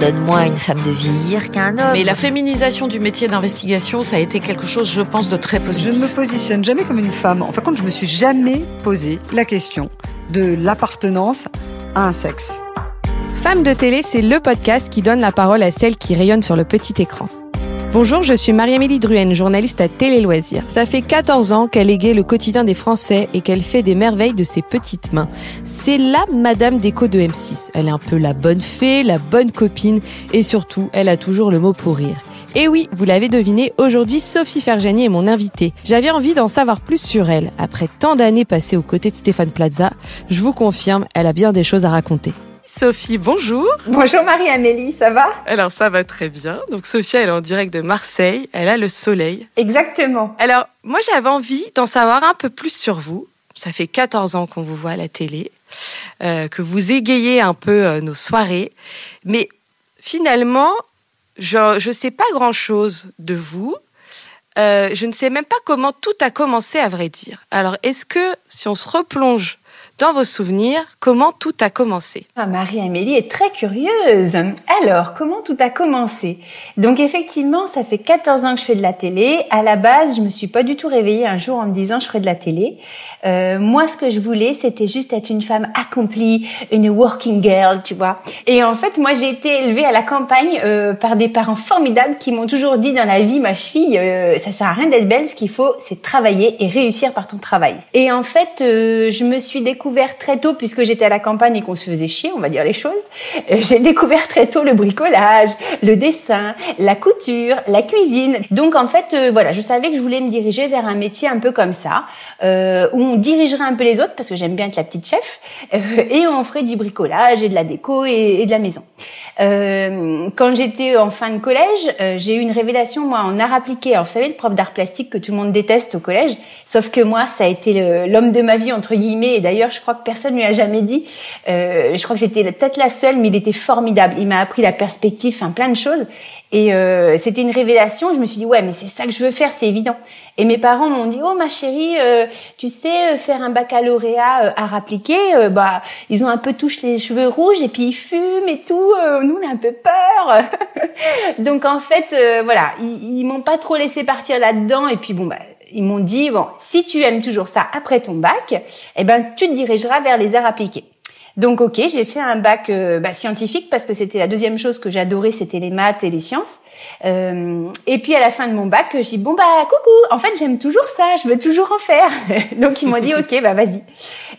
donne moins à une femme de vieillir qu'à un homme. Mais la féminisation du métier d'investigation, ça a été quelque chose, je pense, de très positif. Je ne me positionne jamais comme une femme. En fin de compte, je me suis jamais posé la question de l'appartenance à un sexe. Femmes de télé, c'est le podcast qui donne la parole à celles qui rayonnent sur le petit écran. Bonjour, je suis Marie-Amélie Druenne, journaliste à Télé Loisirs. Ça fait 14 ans qu'elle égaye le quotidien des Français et qu'elle fait des merveilles de ses petites mains. C'est la Madame Déco de M6. Elle est un peu la bonne fée, la bonne copine et surtout, elle a toujours le mot pour rire. Et oui, vous l'avez deviné, aujourd'hui, Sophie Ferjani est mon invitée. J'avais envie d'en savoir plus sur elle. Après tant d'années passées aux côtés de Stéphane Plaza, je vous confirme, elle a bien des choses à raconter. Sophie, bonjour. Bonjour Marie-Amélie, ça va ? Alors ça va très bien. Donc Sophia, elle est en direct de Marseille, elle a le soleil. Exactement. Alors moi j'avais envie d'en savoir un peu plus sur vous. Ça fait 14 ans qu'on vous voit à la télé, que vous égayez un peu nos soirées. Mais finalement, je sais pas grand-chose de vous. Je ne sais même pas comment tout a commencé à vrai dire. Alors est-ce que si on se replonge dans vos souvenirs, comment tout a commencé ? Marie-Amélie est très curieuse. Alors, comment tout a commencé ? Donc effectivement, ça fait 14 ans que je fais de la télé. À la base, je me suis pas du tout réveillée un jour en me disant je ferai de la télé. Moi, ce que je voulais, c'était juste être une femme accomplie, une working girl, tu vois. Et en fait, moi, j'ai été élevée à la campagne par des parents formidables qui m'ont toujours dit dans la vie, ma fille, ça sert à rien d'être belle, ce qu'il faut, c'est travailler et réussir par ton travail. Et en fait, je me suis découvert très tôt, puisque j'étais à la campagne et qu'on se faisait chier, on va dire les choses, j'ai découvert très tôt le bricolage, le dessin, la couture, la cuisine. Donc en fait, voilà, je savais que je voulais me diriger vers un métier un peu comme ça, où on dirigerait un peu les autres, parce que j'aime bien être la petite chef, et on ferait du bricolage et de la déco et de la maison. Quand j'étais en fin de collège, j'ai eu une révélation, moi, en art appliqué. Alors vous savez, le prof d'art plastique que tout le monde déteste au collège, sauf que moi, ça a été l'homme de ma vie, entre guillemets, et d'ailleurs, je crois que personne ne lui a jamais dit. Je crois que j'étais peut-être la seule, mais il était formidable. Il m'a appris la perspective, enfin plein de choses. Et c'était une révélation. Je me suis dit, ouais, mais c'est ça que je veux faire, c'est évident. Et mes parents m'ont dit, oh ma chérie, tu sais, faire un baccalauréat art appliqué, ils ont un peu tous les cheveux rouges et puis ils fument et tout. Nous, on a un peu peur. Donc en fait, voilà, ils m'ont pas trop laissé partir là-dedans. Et puis ils m'ont dit, bon, si tu aimes toujours ça après ton bac, tu te dirigeras vers les arts appliqués. Donc, ok, j'ai fait un bac scientifique parce que c'était la deuxième chose que j'adorais, c'était les maths et les sciences. Et puis, à la fin de mon bac, j'ai dit, coucou, en fait, j'aime toujours ça, je veux toujours en faire. Donc, ils m'ont dit, ok, vas-y.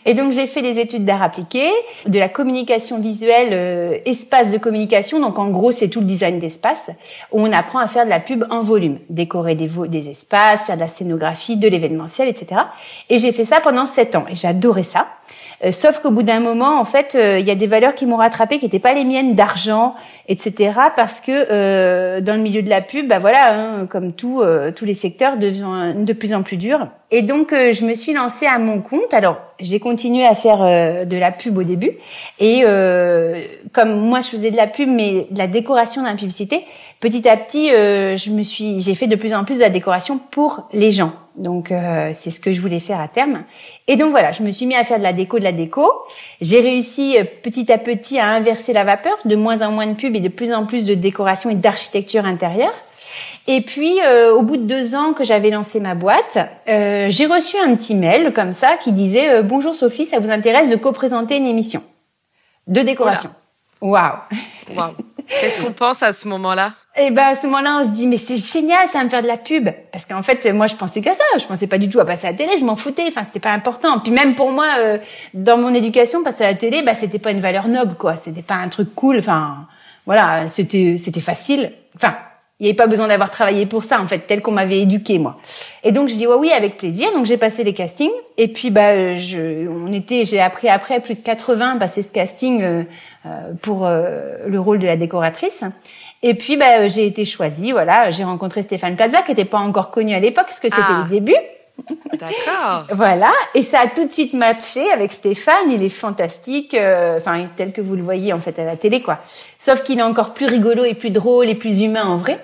Et donc, j'ai fait des études d'art appliqué, de la communication visuelle, espace de communication. Donc, en gros, c'est tout le design d'espace, où on apprend à faire de la pub en volume, décorer des espaces, faire de la scénographie, de l'événementiel, etc. Et j'ai fait ça pendant 7 ans. Et j'adorais ça. Sauf qu'au bout d'un moment, en fait, il y a des valeurs qui m'ont rattrapée, qui n'étaient pas les miennes, d'argent, etc. Parce que dans le milieu de la pub, comme tous les secteurs, devient de plus en plus dur. Et donc, je me suis lancée à mon compte. Alors, j'ai continué à faire de la pub au début. Et comme moi, je faisais de la pub, mais de la décoration dans la publicité, petit à petit, j'ai fait de plus en plus de la décoration pour les gens. Donc, c'est ce que je voulais faire à terme. Et donc, voilà, je me suis mis à faire de la déco. J'ai réussi petit à petit à inverser la vapeur, de moins en moins de pub et de plus en plus de décoration et d'architecture intérieure. Et puis, au bout de 2 ans que j'avais lancé ma boîte, j'ai reçu un petit mail comme ça qui disait « Bonjour Sophie, ça vous intéresse de co-présenter une émission de décoration ?» Waouh. Qu'est-ce qu'on pense à ce moment-là ? Et à ce moment-là, on se dit, mais c'est génial, ça va me faire de la pub. Parce qu'en fait, moi, je pensais qu'à ça. Je pensais pas du tout à passer à la télé, je m'en foutais. Enfin, c'était pas important. Puis même pour moi, dans mon éducation, passer à la télé, c'était pas une valeur noble, quoi. C'était pas un truc cool. Enfin, voilà, c'était facile. Enfin, il n'y avait pas besoin d'avoir travaillé pour ça, en fait, tel qu'on m'avait éduquée, moi. Et donc, je dis, oui, avec plaisir. Donc, j'ai passé les castings. Et puis, j'ai appris après, plus de 80, passer ce casting, pour, le rôle de la décoratrice. Et puis, j'ai été choisie, voilà. J'ai rencontré Stéphane Plaza, qui n'était pas encore connu à l'époque, parce que c'était le début. D'accord. Voilà. Et ça a tout de suite matché avec Stéphane. Il est fantastique. Tel que vous le voyez, en fait, à la télé, quoi. Sauf qu'il est encore plus rigolo et plus drôle et plus humain en vrai.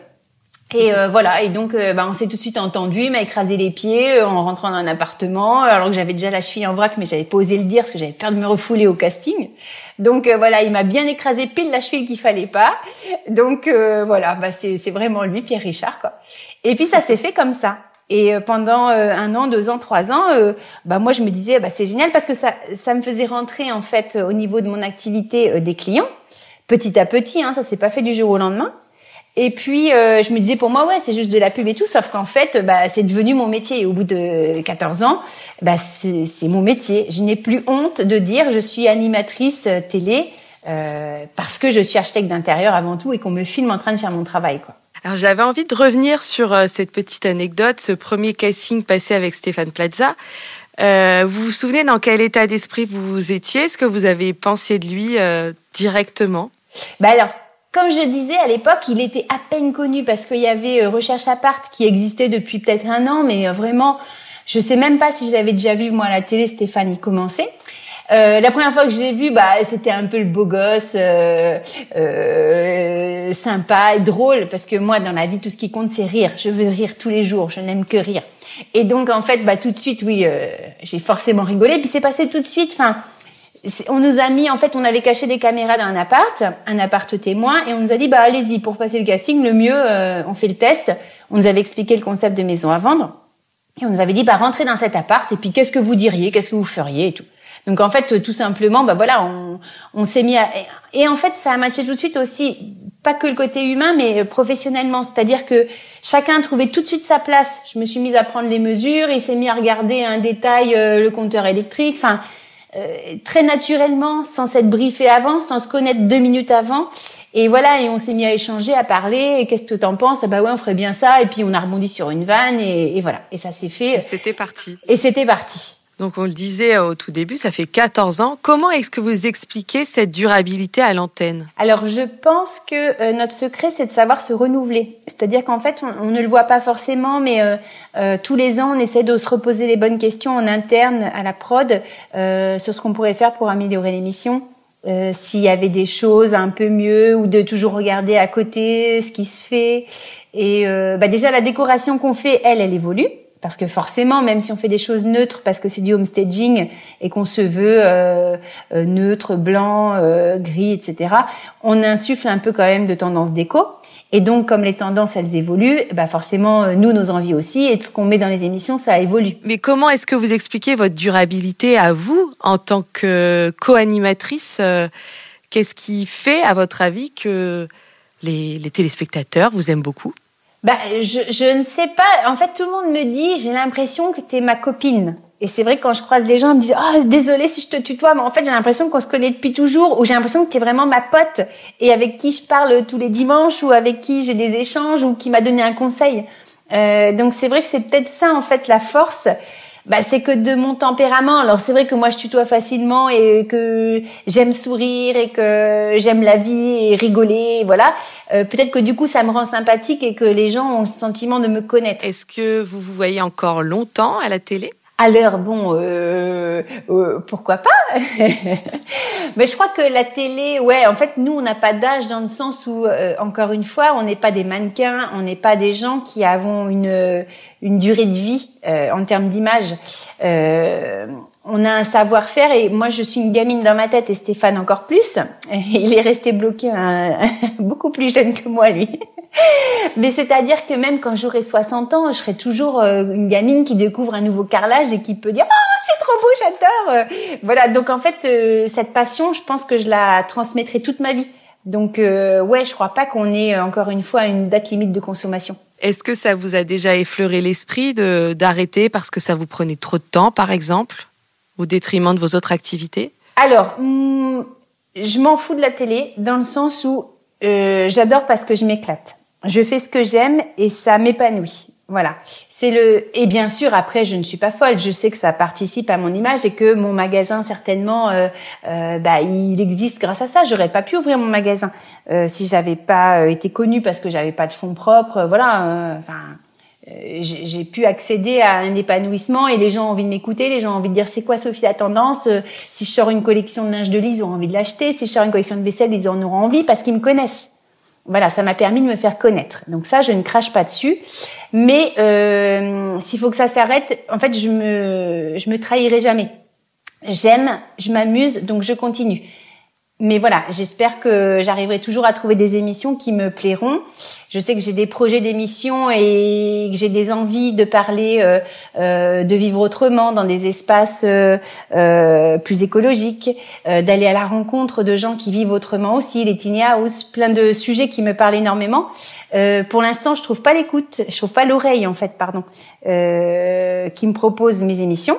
Et voilà, et donc on s'est tout de suite entendu, il m'a écrasé les pieds en rentrant dans un appartement, alors que j'avais déjà la cheville en vrac, mais j'avais pas osé le dire parce que j'avais peur de me refouler au casting. Donc voilà, il m'a bien écrasé pile la cheville qu'il fallait pas. Donc voilà, c'est vraiment lui, Pierre Richard, quoi. Et puis ça s'est fait comme ça. Et pendant 1 an, 2 ans, 3 ans, moi je me disais c'est génial parce que ça me faisait rentrer en fait au niveau de mon activité des clients, petit à petit, ça s'est pas fait du jour au lendemain. Et puis je me disais pour moi c'est juste de la pub et tout, sauf qu'en fait c'est devenu mon métier et au bout de 14 ans c'est mon métier. Je n'ai plus honte de dire je suis animatrice télé parce que je suis architecte d'intérieur avant tout et qu'on me filme en train de faire mon travail, quoi. Alors j'avais envie de revenir sur cette petite anecdote, ce premier casting passé avec Stéphane Plaza. Vous vous souvenez dans quel état d'esprit vous étiez? Est-ce que vous avez pensé de lui directement? Alors, comme je disais, à l'époque, il était à peine connu parce qu'il y avait Recherche Appart qui existait depuis peut-être 1 an, mais vraiment, je sais même pas si je l'avais déjà vu, moi, à la télé, Stéphane y commençait. La première fois que je l'ai vu, c'était un peu le beau gosse, sympa et drôle, parce que moi, dans la vie, tout ce qui compte, c'est rire. Je veux rire tous les jours, je n'aime que rire. Et donc, en fait, tout de suite, oui, j'ai forcément rigolé. Puis c'est passé tout de suite, on nous a mis, en fait, on avait caché des caméras dans un appart témoin, et on nous a dit, allez-y, pour passer le casting, le mieux, on fait le test. On nous avait expliqué le concept de maison à vendre. Et on nous avait dit, rentrez dans cet appart, et puis qu'est-ce que vous diriez, qu'est-ce que vous feriez, et tout. Donc, en fait, tout simplement, on s'est mis et en fait, ça a matché tout de suite aussi, pas que le côté humain, mais professionnellement. C'est-à-dire que chacun a trouvé tout de suite sa place. Je me suis mise à prendre les mesures, il s'est mis à regarder un détail, le compteur électrique, très naturellement, sans s'être briefé avant, sans se connaître 2 minutes avant. Et voilà, et on s'est mis à échanger, à parler. Et qu'est-ce que t'en penses? On ferait bien ça. Et puis on a rebondi sur une vanne et voilà. Et ça s'est fait. C'était parti. Et c'était parti. Donc on le disait au tout début, ça fait 14 ans. Comment est-ce que vous expliquez cette durabilité à l'antenne? Alors je pense que notre secret, c'est de savoir se renouveler. C'est-à-dire qu'en fait, on ne le voit pas forcément, mais tous les ans, on essaie de se reposer les bonnes questions en interne à la prod sur ce qu'on pourrait faire pour améliorer l'émission. S'il y avait des choses un peu mieux, ou de toujours regarder à côté ce qui se fait. Et déjà, la décoration qu'on fait, elle évolue. Parce que forcément, même si on fait des choses neutres, parce que c'est du homestaging et qu'on se veut neutre, blanc, gris, etc., on insuffle un peu quand même de tendances déco. Et donc, comme les tendances, elles évoluent, forcément, nous, nos envies aussi, et tout ce qu'on met dans les émissions, ça évolue. Mais comment est-ce que vous expliquez votre durabilité à vous, en tant que co-animatrice? Qu'est-ce qui fait, à votre avis, que les téléspectateurs vous aiment beaucoup? Je ne sais pas. En fait, tout le monde me dit, j'ai l'impression que t'es ma copine. Et c'est vrai que quand je croise les gens, ils me disent, désolée si je te tutoie, mais en fait, j'ai l'impression qu'on se connaît depuis toujours, ou j'ai l'impression que t'es vraiment ma pote, et avec qui je parle tous les dimanches, ou avec qui j'ai des échanges, ou qui m'a donné un conseil. Donc c'est vrai que c'est peut-être ça, en fait, la force. C'est que de mon tempérament. Alors c'est vrai que moi je tutoie facilement et que j'aime sourire et que j'aime la vie et rigoler, et voilà. Peut-être que du coup ça me rend sympathique et que les gens ont le sentiment de me connaître. Est-ce que vous vous voyez encore longtemps à la télé? Alors pourquoi pas. Mais je crois que la télé, en fait nous on n'a pas d'âge, dans le sens où encore une fois on n'est pas des mannequins, on n'est pas des gens qui avons une durée de vie en termes d'image. On a un savoir-faire, et moi je suis une gamine dans ma tête, et Stéphane encore plus. Il est resté bloqué beaucoup plus jeune que moi, lui. Mais c'est-à-dire que même quand j'aurai 60 ans, je serai toujours une gamine qui découvre un nouveau carrelage et qui peut dire c'est trop beau, j'adore. Voilà, donc en fait cette passion, je pense que je la transmettrai toute ma vie. Donc je crois pas qu'on ait encore une fois une date limite de consommation. Est-ce que ça vous a déjà effleuré l'esprit d'arrêter parce que ça vous prenait trop de temps, par exemple, au détriment de vos autres activités? Alors, je m'en fous de la télé, dans le sens où j'adore parce que je m'éclate. Je fais ce que j'aime et ça m'épanouit. Voilà. Et bien sûr, après, je ne suis pas folle. Je sais que ça participe à mon image et que mon magasin, certainement, il existe grâce à ça. J'aurais pas pu ouvrir mon magasin si j'avais pas été connue, parce que j'avais pas de fonds propres. J'ai pu accéder à un épanouissement, et les gens ont envie de m'écouter, les gens ont envie de dire c'est quoi Sophie la tendance, si je sors une collection de linge de lit, ils ont envie de l'acheter, si je sors une collection de vaisselle, ils en auront envie parce qu'ils me connaissent. Voilà, ça m'a permis de me faire connaître. Donc ça, je ne crache pas dessus. Mais s'il faut que ça s'arrête, en fait, je me trahirai jamais. J'aime, je m'amuse, donc je continue. Mais voilà, j'espère que j'arriverai toujours à trouver des émissions qui me plairont. Je sais que j'ai des projets d'émissions et que j'ai des envies de parler de vivre autrement dans des espaces plus écologiques, d'aller à la rencontre de gens qui vivent autrement aussi, les tiny house, plein de sujets qui me parlent énormément. Pour l'instant, je trouve pas l'oreille en fait, qui me propose mes émissions.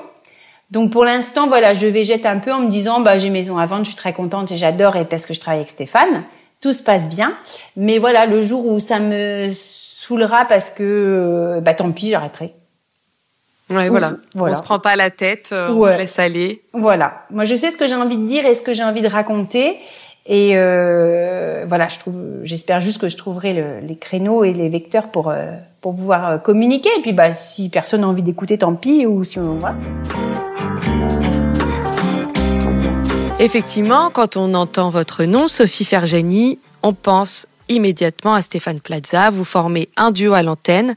Donc pour l'instant, voilà, je végète un peu en me disant, j'ai maison à vendre, je suis très contente et j'adore et parce que je travaille avec Stéphane, tout se passe bien. Mais voilà, le jour où ça me saoulera parce que, tant pis, j'arrêterai. Ouais, voilà. On se prend pas la tête, on se laisse aller. Voilà. Moi, je sais ce que j'ai envie de dire et ce que j'ai envie de raconter. Et voilà, j'espère juste que je trouverai les créneaux et les vecteurs pour pouvoir communiquer. Et puis, si personne n'a envie d'écouter, tant pis. Ou si on voilà. Effectivement, quand on entend votre nom, Sophie Ferjani, on pense immédiatement à Stéphane Plaza. Vous formez un duo à l'antenne.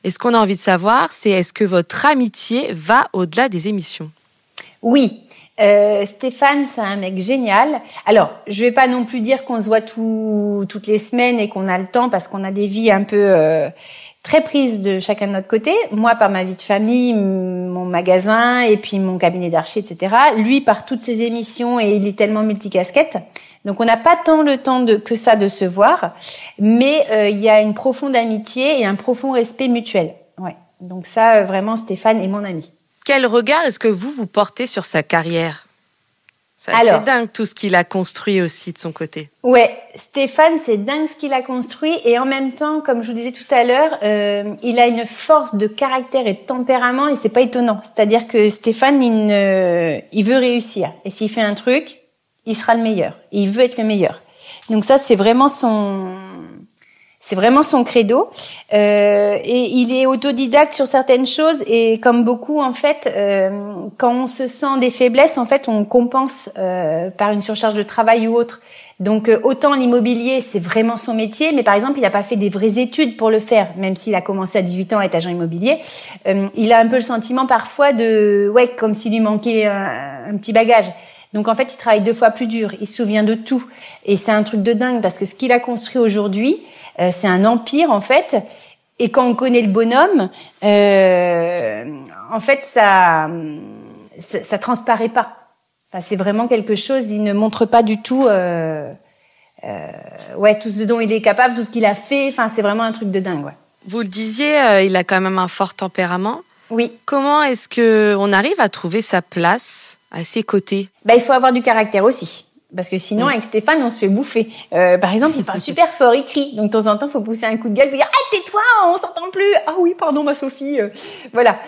Et ce qu'on a envie de savoir, c'est est-ce que votre amitié va au-delà des émissions ? Oui. Stéphane, c'est un mec génial. Alors, je vais pas non plus dire qu'on se voit toutes les semaines et qu'on a le temps parce qu'on a des vies un peu très prises de chacun de notre côté. Moi, par ma vie de famille, mon magasin et puis mon cabinet d'archi, etc. Lui, par toutes ses émissions et il est tellement multicasquette. Donc, on n'a pas tant le temps que ça de se voir, mais il y a une profonde amitié et un profond respect mutuel. Ouais. Donc ça, vraiment, Stéphane est mon ami. Quel regard est-ce que vous portez sur sa carrière ? C'est assez dingue tout ce qu'il a construit aussi de son côté. Ouais, Stéphane, c'est dingue ce qu'il a construit et en même temps, comme je vous disais tout à l'heure, il a une force de caractère et de tempérament et c'est pas étonnant. C'est-à-dire que Stéphane, il veut réussir et s'il fait un truc, il sera le meilleur. Il veut être le meilleur. Donc ça, c'est vraiment son credo. Et il est autodidacte sur certaines choses et comme beaucoup en fait, quand on se sent des faiblesses, en fait, on compense par une surcharge de travail ou autre. Donc autant l'immobilier, c'est vraiment son métier, mais par exemple, il n'a pas fait des vraies études pour le faire, même s'il a commencé à 18 ans à être agent immobilier. Il a un peu le sentiment parfois comme s'il lui manquait un petit bagage. Donc en fait, il travaille 2 fois plus dur, il se souvient de tout. Et c'est un truc de dingue parce que ce qu'il a construit aujourd'hui, c'est un empire en fait. Et quand on connaît le bonhomme, en fait, ça transparaît pas. Enfin, c'est vraiment quelque chose, il ne montre pas du tout tout ce dont il est capable, tout ce qu'il a fait. Enfin, c'est vraiment un truc de dingue, ouais. Vous le disiez, il a quand même un fort tempérament. Oui. Comment est-ce qu'on arrive à trouver sa place à ses côtés ? Il faut avoir du caractère aussi. Parce que sinon, avec Stéphane, on se fait bouffer. Par exemple, il parle super fort, il crie. Donc, de temps en temps, il faut pousser un coup de gueule et dire « Ah, tais-toi, on s'entend plus !»« Ah oui, pardon, ma Sophie. » Voilà.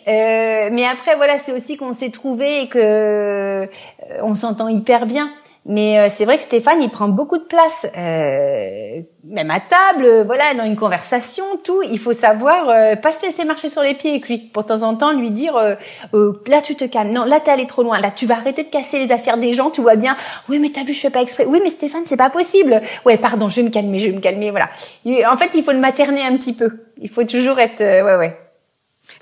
Mais après, voilà, c'est aussi qu'on s'est trouvé et que on s'entend hyper bien. Mais c'est vrai que Stéphane, il prend beaucoup de place, même à table, voilà, dans une conversation, tout. Il faut savoir pas se laisser marcher sur les pieds avec lui. Pour de temps en temps, lui dire là tu te calmes, non, là t'es allé trop loin, là tu vas arrêter de casser les affaires des gens, tu vois bien. Oui, mais t'as vu, je fais pas exprès. Oui, mais Stéphane, c'est pas possible. Ouais, pardon, je vais me calmer, voilà. En fait, il faut le materner un petit peu. Il faut toujours être, ouais.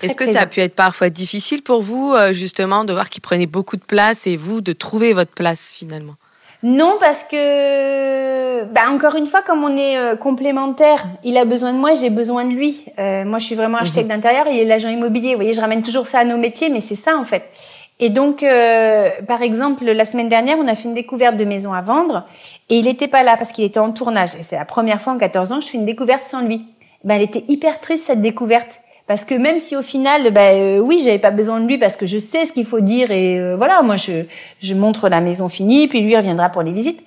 Est-ce que ça a pu être parfois difficile pour vous, justement, de voir qu'il prenait beaucoup de place et vous, de trouver votre place finalement ? Non, parce que, encore une fois, comme on est complémentaires, il a besoin de moi, j'ai besoin de lui. Moi, je suis vraiment architecte d'intérieur, il est l'agent immobilier. Vous voyez, je ramène toujours ça à nos métiers, mais c'est ça en fait. Et donc, par exemple, la semaine dernière, on a fait une découverte de maison à vendre et il était pas là parce qu'il était en tournage. Et c'est la première fois en 14 ans que je fais une découverte sans lui. Elle était hyper triste cette découverte. Parce que même si au final, oui, j'avais pas besoin de lui parce que je sais ce qu'il faut dire et voilà, moi je montre la maison finie, puis lui reviendra pour les visites.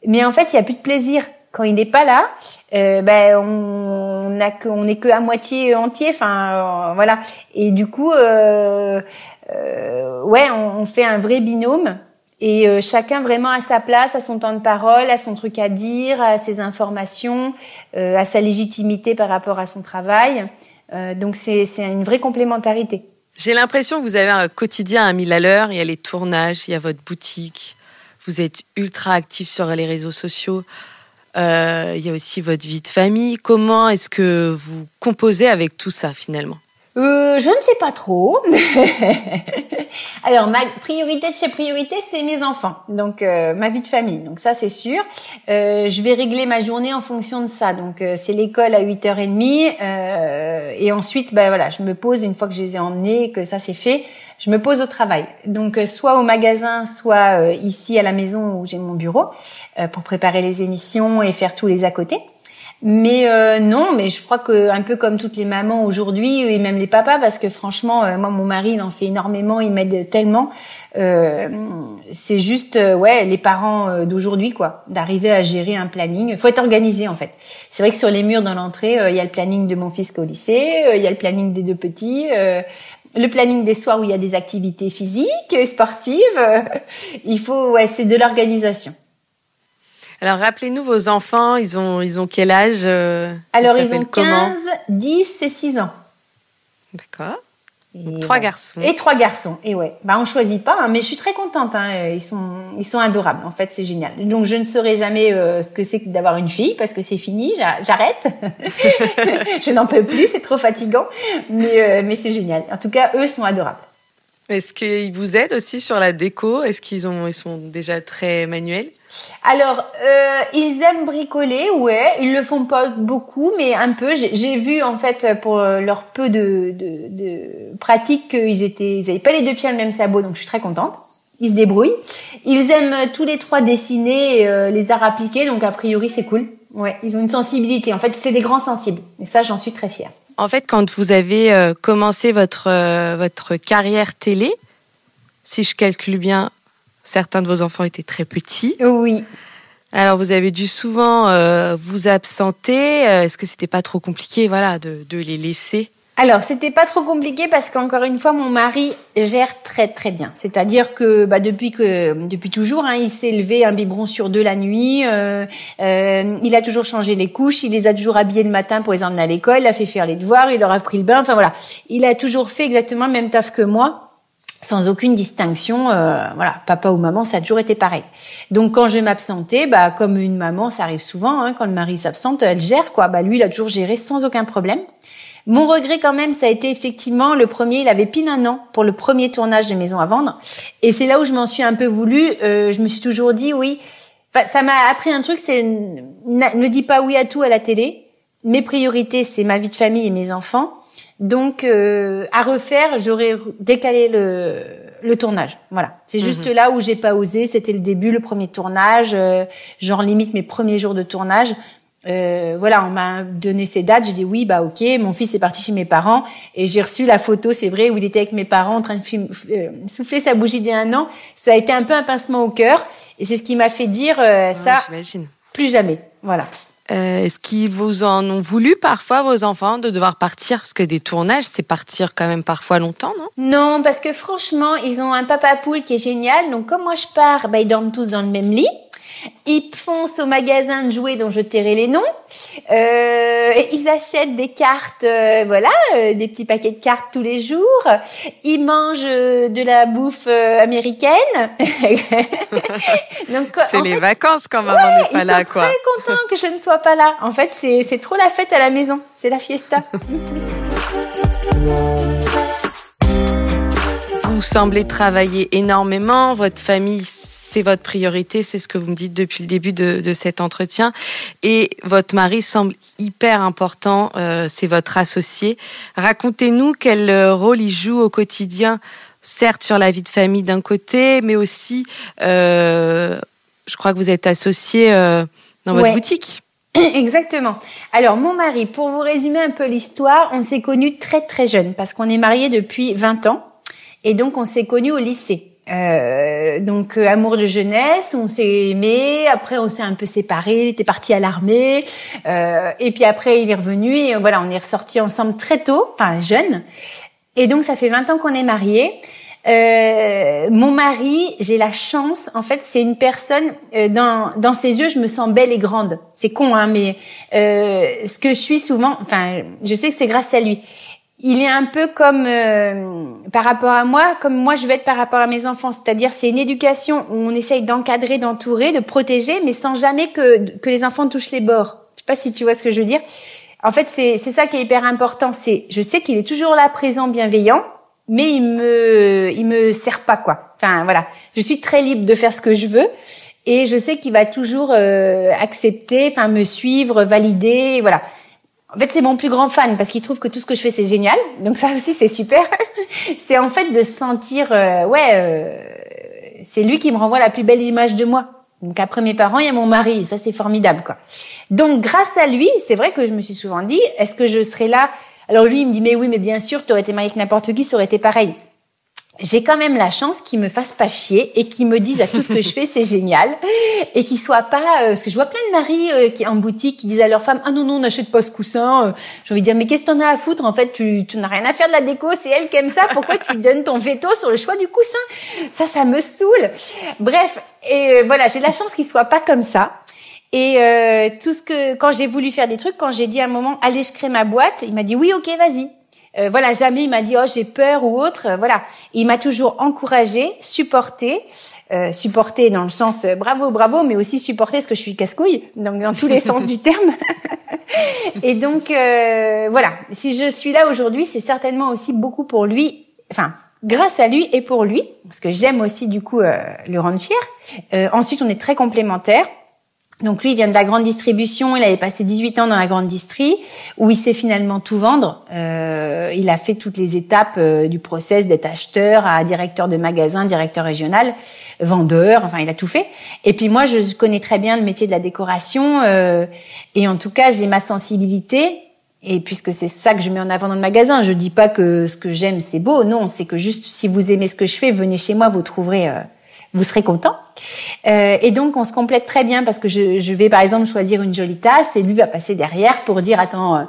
Mais en fait, il y a plus de plaisir quand il n'est pas là. On est que à moitié entier. Enfin, voilà. Et du coup, on fait un vrai binôme et chacun vraiment à sa place, à son temps de parole, à son truc à dire, à ses informations, à sa légitimité par rapport à son travail. Donc c'est une vraie complémentarité. J'ai l'impression que vous avez un quotidien à 1000 à l'heure. Il y a les tournages, il y a votre boutique. Vous êtes ultra actif sur les réseaux sociaux. il y a aussi votre vie de famille. Comment est-ce que vous composez avec tout ça finalement ? Je ne sais pas trop. Alors, ma priorité de chez priorité, c'est mes enfants. Donc, ma vie de famille. Donc, ça, c'est sûr. Je vais régler ma journée en fonction de ça. Donc, c'est l'école à 8h30. Et ensuite, voilà, je me pose une fois que je les ai emmenés, que ça, c'est fait. Je me pose au travail. Donc, soit au magasin, soit ici à la maison où j'ai mon bureau, pour préparer les émissions et faire tous les à côté. Mais non, mais je crois que un peu comme toutes les mamans aujourd'hui et même les papas, parce que franchement, moi mon mari il en fait énormément, il m'aide tellement. C'est juste les parents d'aujourd'hui quoi, d'arriver à gérer un planning. Faut être organisé en fait. C'est vrai que sur les murs dans l'entrée, il y a le planning de mon fils qui est au lycée, il y a le planning des deux petits. Le planning des soirs où il y a des activités physiques et sportives. Il faut, c'est de l'organisation. Alors, rappelez-nous vos enfants, ils ont quel âge Alors, ils ont 15, 10 et 6 ans. D'accord. Donc, 3 garçons. Et 3 garçons. Et ouais. On choisit pas, hein, mais je suis très contente, hein. Ils sont adorables. En fait, c'est génial. Donc, je ne saurais jamais ce que c'est que d'avoir une fille parce que c'est fini, j'arrête. Je n'en peux plus, c'est trop fatigant. Mais c'est génial. En tout cas, eux sont adorables. Est-ce qu'ils vous aident aussi sur la déco ? Est-ce qu'ils sont déjà très manuels ? Alors, ils aiment bricoler, ouais. Ils le font pas beaucoup, mais un peu. J'ai vu, en fait, pour leur peu de pratique, qu'ils avaient pas les deux pieds dans le même sabot, donc je suis très contente. Ils se débrouillent. Ils aiment tous les 3 dessiner, les arts appliqués, donc a priori, c'est cool. Ouais, ils ont une sensibilité. En fait, c'est des grands sensibles. Et ça, j'en suis très fière. En fait, quand vous avez commencé votre carrière télé, si je calcule bien, certains de vos enfants étaient très petits. Oui. Alors, vous avez dû souvent vous absenter. Est-ce que c'était pas trop compliqué, de les laisser ? Alors, c'était pas trop compliqué parce qu'encore une fois, mon mari gère très très bien. C'est-à-dire que depuis toujours, hein, il s'est levé un biberon sur 2 la nuit. Il a toujours changé les couches. Il les a toujours habillés le matin pour les emmener à l'école. Il a fait faire les devoirs. Il leur a pris le bain. Enfin voilà, il a toujours fait exactement le même taf que moi. Sans aucune distinction, papa ou maman, ça a toujours été pareil. Donc quand je m'absentais, comme une maman, ça arrive souvent, hein, quand le mari s'absente, elle gère quoi. Lui, il a toujours géré sans aucun problème. Mon regret quand même, ça a été effectivement le premier, il avait pile 1 an pour le premier tournage de Maison à vendre. Et c'est là où je m'en suis un peu voulu. Je me suis toujours dit oui. Enfin, ça m'a appris un truc, c'est ne dis pas oui à tout à la télé. Mes priorités, c'est ma vie de famille et mes enfants. Donc, à refaire, j'aurais décalé le tournage. Voilà. C'est juste là où j'ai pas osé. C'était le début, le premier tournage. Genre limite mes premiers jours de tournage. On m'a donné ces dates, j'ai dit oui, ok, mon fils est parti chez mes parents et j'ai reçu la photo, c'est vrai, où il était avec mes parents en train de souffler sa bougie d'1 an. Ça a été un peu un pincement au cœur et c'est ce qui m'a fait dire j'imagine. Plus jamais. Voilà. Est-ce qu'ils vous en ont voulu parfois, vos enfants, de devoir partir ? Parce que des tournages, c'est partir quand même parfois longtemps, non ? Non, parce que franchement, ils ont un papa poule qui est génial. Donc comme moi je pars, ils dorment tous dans le même lit. Ils foncent au magasin de jouets dont je tairai les noms. Ils achètent des cartes, des petits paquets de cartes tous les jours. Ils mangent de la bouffe américaine. Donc, c'est les vacances quand maman n'est pas là, quoi. Ils sont très contents que je ne sois pas là. En fait, c'est trop la fête à la maison. C'est la fiesta. Vous semblez travailler énormément. Votre famille, c'est votre priorité, c'est ce que vous me dites depuis le début de cet entretien. Et votre mari semble hyper important, c'est votre associé. Racontez-nous quel rôle il joue au quotidien, certes sur la vie de famille d'un côté, mais aussi, je crois que vous êtes associé dans votre boutique. Exactement. Alors, mon mari, pour vous résumer un peu l'histoire, on s'est connus très très jeunes parce qu'on est mariés depuis 20 ans et donc on s'est connus au lycée. Amour de jeunesse, on s'est aimé, après on s'est un peu séparés, il était parti à l'armée, et puis après il est revenu et voilà, on est ressortis ensemble très tôt, enfin jeunes, et donc ça fait 20 ans qu'on est mariés. Mon mari, j'ai la chance, en fait, c'est une personne, dans ses yeux, je me sens belle et grande. C'est con, hein, mais ce que je suis souvent, enfin, je sais que c'est grâce à lui. il est un peu comme par rapport à moi, comme moi je veux être par rapport à mes enfants. C'est-à-dire, c'est une éducation où on essaye d'encadrer, d'entourer, de protéger, mais sans jamais que les enfants touchent les bords. Je sais pas si tu vois ce que je veux dire. En fait, c'est ça qui est hyper important. Je sais qu'il est toujours là, présent, bienveillant, mais il me sert pas, quoi. Enfin, voilà. Je suis très libre de faire ce que je veux. Et je sais qu'il va toujours accepter, enfin me suivre, valider, voilà. En fait, c'est mon plus grand fan parce qu'il trouve que tout ce que je fais, c'est génial. Donc ça aussi, c'est super. C'est en fait de se sentir, c'est lui qui me renvoie la plus belle image de moi. Donc après mes parents, il y a mon mari. Ça, c'est formidable, quoi. Donc grâce à lui, c'est vrai que je me suis souvent dit, est-ce que je serais là? Alors lui, il me dit, mais oui, mais bien sûr, t'aurais été mariée avec n'importe qui, ça aurait été pareil. J'ai quand même la chance qu'ils me fassent pas chier et qu'ils me disent à tout ce que je fais c'est génial et qu'ils soient pas parce que je vois plein de maris qui en boutique qui disent à leur femme ah non on n'achète pas ce coussin. J'ai envie de dire mais qu'est-ce que t'en as à foutre, en fait tu n'as rien à faire de la déco, c'est elle qui aime ça, pourquoi tu donnes ton veto sur le choix du coussin? Ça me saoule. Bref, et voilà, j'ai la chance qu'ils soient pas comme ça. Et quand j'ai voulu faire des trucs, quand j'ai dit à un moment allez je crée ma boîte, il m'a dit oui ok vas-y. Voilà, jamais il m'a dit oh j'ai peur ou autre, voilà. Il m'a toujours encouragé, supporté dans le sens bravo, mais aussi supporté parce que je suis casse-couille, donc dans tous les sens du terme. Et donc voilà, si je suis là aujourd'hui, c'est certainement aussi beaucoup pour lui, enfin grâce à lui et pour lui, parce que j'aime aussi du coup le rendre fier. Ensuite, on est très complémentaires. Donc lui, il vient de la grande distribution, il avait passé 18 ans dans la grande distrie, où il sait finalement tout vendre. Il a fait toutes les étapes du process d'être acheteur à directeur de magasin, directeur régional, vendeur, enfin il a tout fait. Et puis moi, je connais très bien le métier de la décoration, et en tout cas, j'ai ma sensibilité. Et puisque c'est ça que je mets en avant dans le magasin, je dis pas que ce que j'aime c'est beau, non, c'est que juste si vous aimez ce que je fais, venez chez moi, vous trouverez... vous serez content. Et donc, on se complète très bien parce que je vais, par exemple, choisir une jolie tasse et lui va passer derrière pour dire, attends,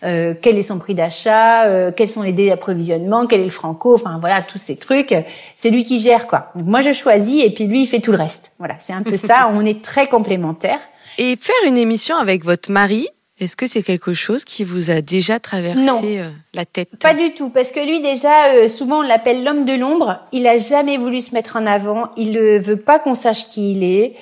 quel est son prix d'achat, quels sont les délais d'approvisionnement, quel est le franco, enfin voilà, tous ces trucs. C'est lui qui gère, quoi. Donc, moi, je choisis et puis lui, il fait tout le reste. Voilà, c'est un peu ça. On est très complémentaires. Et faire une émission avec votre mari, est-ce que c'est quelque chose qui vous a déjà traversé la tête? Pas du tout, parce que lui déjà, souvent on l'appelle l'homme de l'ombre. Il a jamais voulu se mettre en avant. Il ne veut pas qu'on sache qui il est.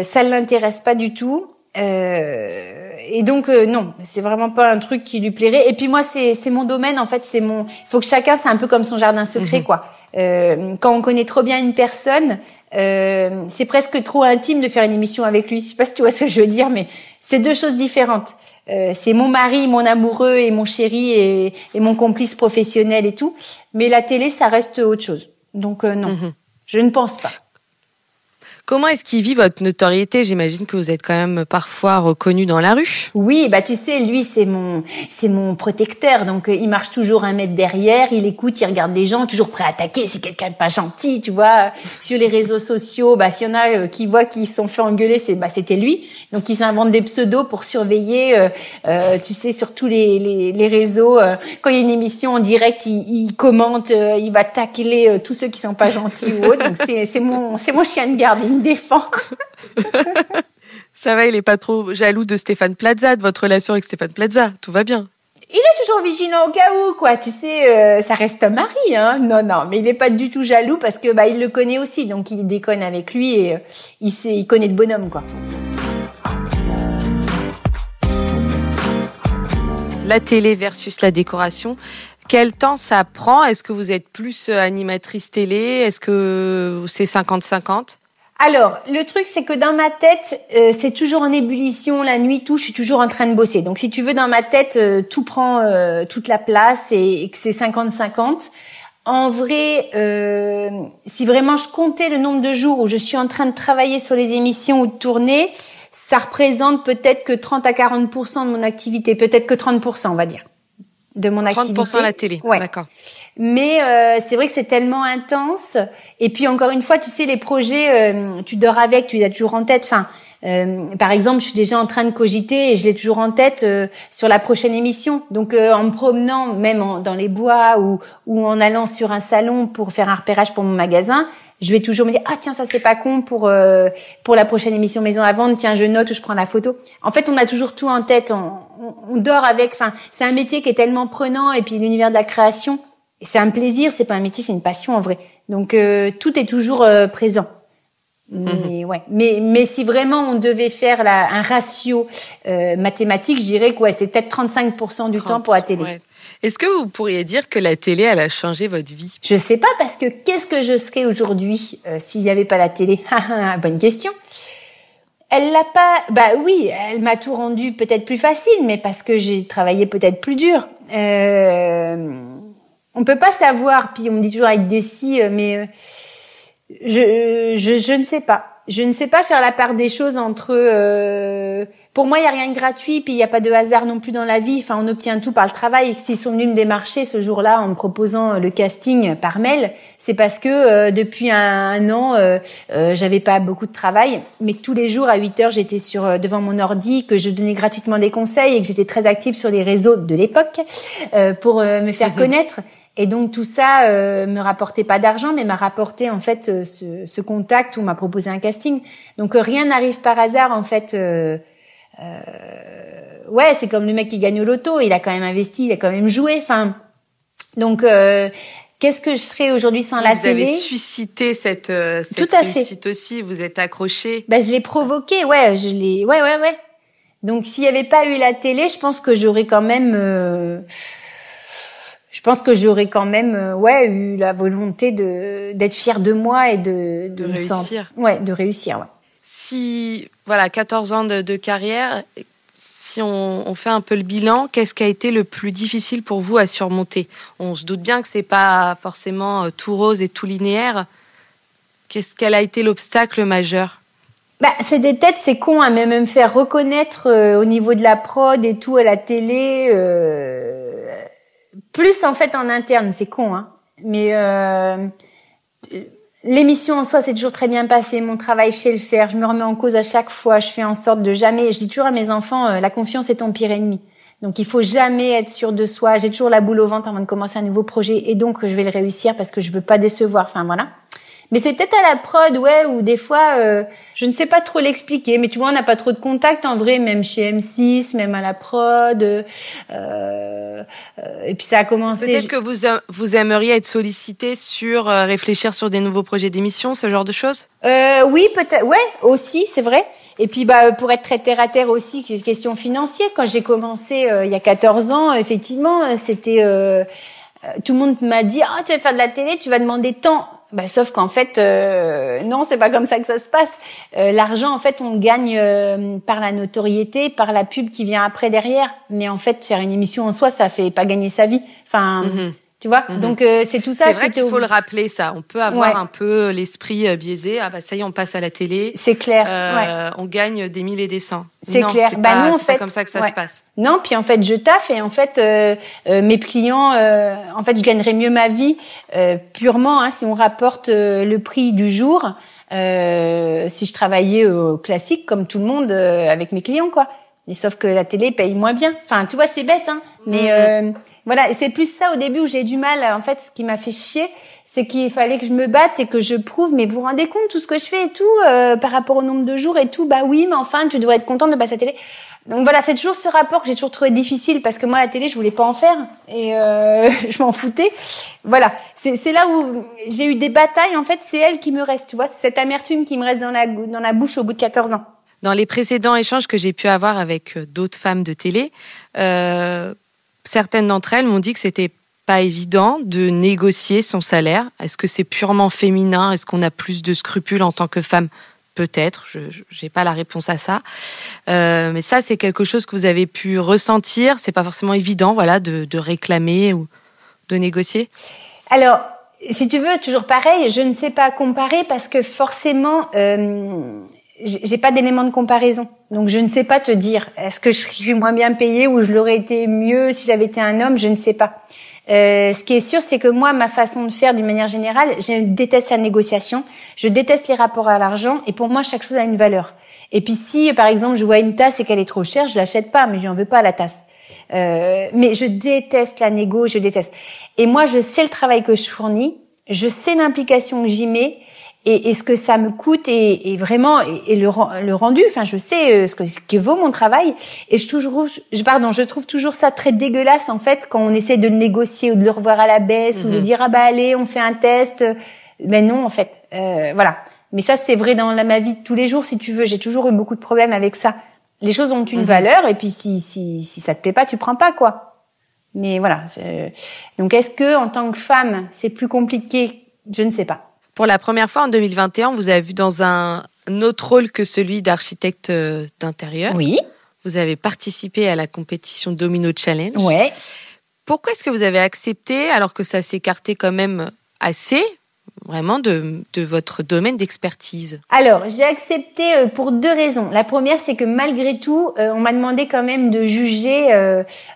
Ça ne l'intéresse pas du tout. Et donc non, c'est vraiment pas un truc qui lui plairait. Et puis moi, c'est mon domaine en fait. Il faut que chacun, c'est un peu comme son jardin secret, quoi. Quand on connaît trop bien une personne, c'est presque trop intime de faire une émission avec lui. Je sais pas si tu vois ce que je veux dire, mais c'est deux choses différentes. C'est mon mari, mon amoureux et mon chéri et mon complice professionnel et tout. Mais la télé, ça reste autre chose. Donc non, je ne pense pas. Comment est-ce qu'il vit votre notoriété? J'imagine que vous êtes quand même parfois reconnu dans la rue. Oui, bah tu sais, lui c'est mon protecteur, donc il marche toujours un mètre derrière, il écoute, il regarde les gens, toujours prêt à attaquer. C'est quelqu'un de pas gentil, tu vois. Sur les réseaux sociaux, bah s'il y en a qui voient qu'ils se sont fait engueuler, c'était lui. Donc il s'invente des pseudos pour surveiller. Tu sais, sur tous les réseaux, quand il y a une émission en direct, il commente, il va tacler tous ceux qui sont pas gentils ou autres. Donc c'est mon chien de garde. Il me défend. Ça va, il est pas trop jaloux de Stéphane Plaza, de votre relation avec Stéphane Plaza. Tout va bien. Il est toujours vigilant au cas où, quoi. Tu sais, ça reste un mari, hein. Non, mais il est pas du tout jaloux parce que, il le connaît aussi. Donc, il déconne avec lui et il connaît le bonhomme, quoi. La télé versus la décoration. Quel temps ça prend? Est-ce que vous êtes plus animatrice télé? Est-ce que c'est 50-50? Alors, le truc, c'est que dans ma tête, c'est toujours en ébullition, la nuit, tout, je suis toujours en train de bosser. Donc, si tu veux, dans ma tête, tout prend toute la place et que c'est 50-50. En vrai, si vraiment je comptais le nombre de jours où je suis en train de travailler sur les émissions ou de tourner, ça représente peut-être que 30 à 40% de mon activité, peut-être que 30%, on va dire. De mon activité. 30% la télé, ouais. D'accord. Mais c'est vrai que c'est tellement intense. Et puis encore une fois, tu sais, les projets, tu dors avec, tu les as toujours en tête. Enfin, par exemple, je suis déjà en train de cogiter et je l'ai toujours en tête sur la prochaine émission. Donc en me promenant, même dans les bois ou en allant sur un salon pour faire un repérage pour mon magasin, Je vais toujours me dire, ah tiens, ça c'est pas con pour la prochaine émission Maison à vendre, tiens, je note ou je prends la photo. En fait, on a toujours tout en tête, on dort avec, enfin, c'est un métier qui est tellement prenant, et puis l'univers de la création, c'est un plaisir, c'est pas un métier, c'est une passion en vrai. Donc, tout est toujours présent. Mais, ouais. Mais si vraiment on devait faire un ratio mathématique, je dirais que c'est peut-être 35% du temps pour la télé. Ouais. Est-ce que vous pourriez dire que la télé, elle a changé votre vie? Je sais pas, parce que qu'est-ce que je serais aujourd'hui s'il n'y avait pas la télé? Bonne question. Elle l'a pas. Bah oui, elle m'a tout rendu peut-être plus facile, mais parce que j'ai travaillé peut-être plus dur. On peut pas savoir. Puis on me dit toujours avec des si, mais je ne sais pas. Je ne sais pas faire la part des choses entre. Pour moi, il y a rien de gratuit, puis il y a pas de hasard non plus dans la vie. Enfin, on obtient tout par le travail. S'ils sont venus me démarcher ce jour-là en me proposant le casting par mail, c'est parce que depuis un an, j'avais pas beaucoup de travail, mais que tous les jours à 8h, j'étais devant mon ordi, que je donnais gratuitement des conseils et que j'étais très active sur les réseaux de l'époque pour me faire connaître. Et donc tout ça me rapportait pas d'argent, mais m'a rapporté en fait ce contact où on m'a proposé un casting. Donc rien n'arrive par hasard en fait. Ouais, c'est comme le mec qui gagne au loto, il a quand même investi, il a quand même joué. Enfin, donc qu'est-ce que je serais aujourd'hui sans la télé? Vous avez suscité cette Tout à réussite fait. Aussi. Vous êtes accroché. Ben je l'ai provoqué, ouais. Ouais. Donc s'il y avait pas eu la télé, je pense que j'aurais quand même. Je pense que j'aurais quand même eu la volonté d'être fière de moi et de réussir. De réussir, ouais. Si 14 ans de carrière, si on fait un peu le bilan, qu'est-ce qui a été le plus difficile pour vous à surmonter? On se doute bien que c'est pas forcément tout rose et tout linéaire. Quel a été l'obstacle majeur? C'est des têtes, c'est con, hein, même me faire reconnaître au niveau de la prod et tout à la télé. Plus en fait en interne, c'est con, hein. Mais l'émission en soi, c'est toujours très bien passé. Mon travail, je sais le faire. Je me remets en cause à chaque fois. Je fais en sorte de jamais. Je dis toujours à mes enfants, la confiance est ton pire ennemi. Donc il faut jamais être sûr de soi. J'ai toujours la boule au ventre avant de commencer un nouveau projet, et donc je vais le réussir parce que je veux pas décevoir. Enfin voilà. Mais c'est peut-être à la prod, ou des fois, je ne sais pas trop l'expliquer. Mais tu vois, on n'a pas trop de contact en vrai, même chez M6, même à la prod. Et puis ça a commencé. Peut-être que vous aimeriez être sollicité sur réfléchir sur des nouveaux projets d'émission, ce genre de choses. Oui, peut-être. Ouais, aussi, c'est vrai. Et puis pour être très terre à terre aussi, question financière. Quand j'ai commencé il y a 14 ans, effectivement, c'était tout le monde m'a dit tu vas faire de la télé, tu vas demander tant. Sauf qu'en fait non, c'est pas comme ça que ça se passe. L'argent en fait on le gagne par la notoriété, par la pub qui vient après derrière. Mais en fait faire une émission en soi, ça fait pas gagner sa vie. Enfin tu vois. Donc c'est tout ça. C'est vrai qu'il faut le rappeler, ça. On peut avoir un peu l'esprit biaisé. Ça y est, on passe à la télé. C'est clair. On gagne des 1000 et des 100. C'est clair. C'est pas comme ça que ça se passe. Non, puis en fait je taffe, et en fait mes clients, en fait je gagnerais mieux ma vie purement si on rapporte le prix du jour. Si je travaillais au classique comme tout le monde avec mes clients, quoi. Et sauf que la télé paye moins bien. Enfin, tu vois, c'est bête, hein. Mais voilà, et c'est plus ça au début où j'ai du mal. En fait, ce qui m'a fait chier, c'est qu'il fallait que je me batte et que je prouve. Mais vous vous rendez compte tout ce que je fais et tout par rapport au nombre de jours et tout. Bah oui, mais enfin, tu devrais être contente de passer à la télé. Donc voilà, c'est toujours ce rapport que j'ai toujours trouvé difficile, parce que moi la télé, je voulais pas en faire et je m'en foutais. Voilà, c'est là où j'ai eu des batailles. En fait, c'est elle qui me reste. Tu vois, c'est cette amertume qui me reste dans la bouche au bout de 14 ans. Dans les précédents échanges que j'ai pu avoir avec d'autres femmes de télé, certaines d'entre elles m'ont dit que c'était pas évident de négocier son salaire. Est-ce que c'est purement féminin? Est-ce qu'on a plus de scrupules en tant que femme? Peut-être, je n'ai pas la réponse à ça. Mais ça, c'est quelque chose que vous avez pu ressentir. C'est pas forcément évident, de réclamer ou de négocier. Alors, si tu veux, toujours pareil, je ne sais pas comparer, parce que forcément, j'ai pas d'éléments de comparaison. Donc je ne sais pas te dire, est-ce que je suis moins bien payée ou je l'aurais été mieux si j'avais été un homme, je ne sais pas. Ce qui est sûr, c'est que moi, ma façon de faire d'une manière générale, je déteste la négociation, je déteste les rapports à l'argent, et pour moi, chaque chose a une valeur. Et puis si, par exemple, je vois une tasse et qu'elle est trop chère, je l'achète pas, mais je n'en veux pas la tasse. Mais je déteste la négo, je déteste. Et moi, je sais le travail que je fournis, je sais l'implication que j'y mets, et ce que ça me coûte et vraiment et le rendu. Enfin, je sais ce que vaut mon travail et je trouve toujours ça très dégueulasse en fait quand on essaie de le négocier ou de le revoir à la baisse ou de dire ah bah allez on fait un test. Mais non en fait, voilà. Mais ça c'est vrai dans ma vie de tous les jours si tu veux. J'ai toujours eu beaucoup de problèmes avec ça. Les choses ont une valeur et puis si ça te plaît pas, tu prends pas quoi. Mais voilà. Donc est-ce que en tant que femme c'est plus compliqué? Je ne sais pas. Pour la première fois en 2021, on vous a vu dans un autre rôle que celui d'architecte d'intérieur. Oui. Vous avez participé à la compétition Domino Challenge. Ouais. Pourquoi est-ce que vous avez accepté, alors que ça s'écartait quand même assez, vraiment, de votre domaine d'expertise? Alors, j'ai accepté pour 2 raisons. La première, c'est que malgré tout, on m'a demandé quand même de juger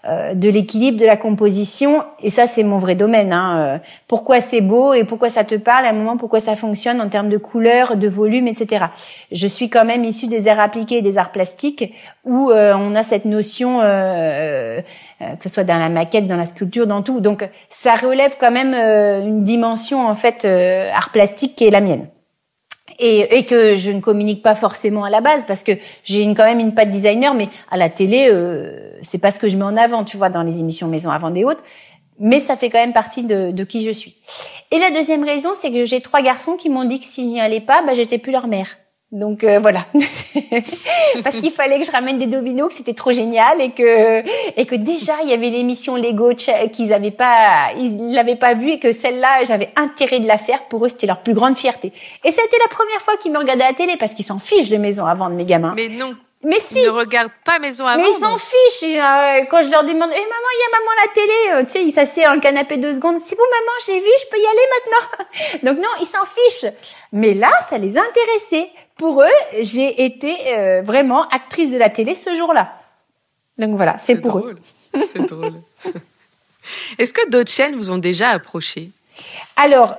de l'équilibre de la composition. Et ça, c'est mon vrai domaine. Pourquoi c'est beau et pourquoi ça te parle, à un moment, pourquoi ça fonctionne en termes de couleur, de volume, etc. Je suis quand même issue des arts appliqués et des arts plastiques où on a cette notion, que ce soit dans la maquette, dans la sculpture, dans tout. Donc, ça relève quand même une dimension, en fait, art plastique qui est la mienne. Et que je ne communique pas forcément à la base parce que j'ai quand même une patte designer, mais à la télé, c'est pas ce que je mets en avant, tu vois, dans les émissions Maison à Vendée Haute. Mais ça fait quand même partie de qui je suis. Et la deuxième raison, c'est que j'ai 3 garçons qui m'ont dit que si je n'y allais pas, j'étais plus leur mère. Donc voilà. Parce qu'il fallait que je ramène des dominos, que c'était trop génial et que déjà il y avait l'émission Lego qu'ils l'avaient pas vue et que celle-là j'avais intérêt de la faire. Pour eux c'était leur plus grande fierté. Et ça a été la première fois qu'ils me regardaient à la télé parce qu'ils s'en fichent de Maison à Vendre, mes gamins. Mais non. Mais si. Ils ne regardent pas Maison à Vendre. Mais ils s'en fichent. Quand je leur demande, maman, il y a maman à la télé. Tu sais, ils s'assiedent dans le canapé 2 secondes. C'est bon, maman, j'ai vu, je peux y aller maintenant. Donc non, ils s'en fichent. Mais là, ça les intéressait. Pour eux, j'ai été vraiment actrice de la télé ce jour-là. Donc voilà, c'est pour drôle. C'est drôle. Est-ce que d'autres chaînes vous ont déjà approché? Alors,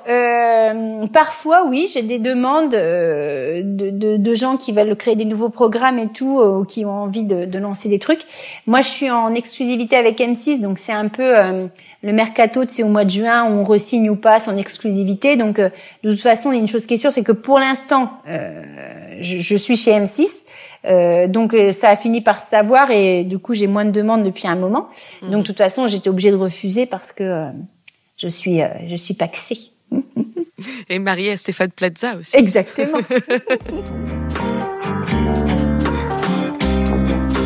parfois, oui, j'ai des demandes de gens qui veulent créer des nouveaux programmes et tout, qui ont envie de lancer des trucs. Moi, je suis en exclusivité avec M6, donc c'est un peu le mercato, c'est au mois de juin, on re-signe ou pas son exclusivité. Donc, de toute façon, il y a une chose qui est sûre, c'est que pour l'instant, je suis chez M6. Donc ça a fini par se savoir et du coup j'ai moins de demandes depuis un moment. Donc de toute façon j'étais obligée de refuser parce que je suis paxée. Et mariée à Stéphane Plaza aussi. Exactement.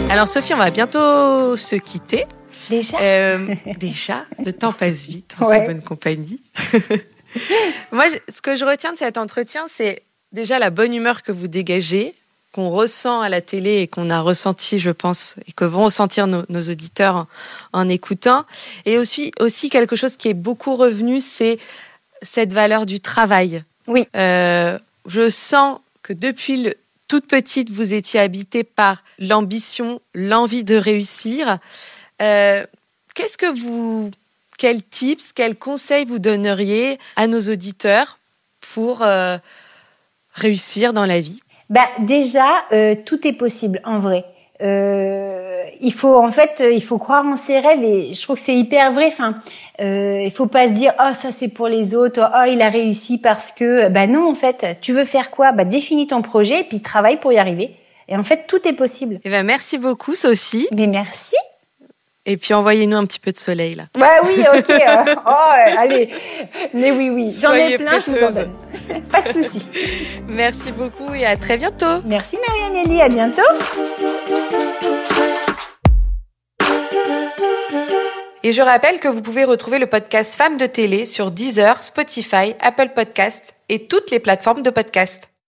Alors Sophie, on va bientôt se quitter. Déjà Déjà, le temps passe vite en si bonne compagnie. Moi, ce que je retiens de cet entretien, c'est déjà la bonne humeur que vous dégagez, qu'on ressent à la télé et qu'on a ressenti, je pense, et que vont ressentir nos auditeurs en écoutant. Et aussi quelque chose qui est beaucoup revenu, c'est cette valeur du travail. Oui. Je sens que depuis toute petite, vous étiez habitée par l'ambition, l'envie de réussir. Quels tips, quels conseils vous donneriez à nos auditeurs pour réussir dans la vie? Déjà, tout est possible en vrai. Il faut croire en ses rêves et je trouve que c'est hyper vrai. Enfin, il faut pas se dire oh ça c'est pour les autres, oh il a réussi parce que non en fait, tu veux faire quoi? Définis ton projet et puis travaille pour y arriver. Et en fait, tout est possible. Eh merci beaucoup Sophie. Mais merci. Et puis envoyez-nous un petit peu de soleil là. Oui, ok. Allez. Mais oui. J'en ai plein, je vous en donne. Pas de souci. Merci beaucoup et à très bientôt. Merci Marie-Amélie, à bientôt. Et je rappelle que vous pouvez retrouver le podcast Femmes de télé sur Deezer, Spotify, Apple Podcasts et toutes les plateformes de podcast.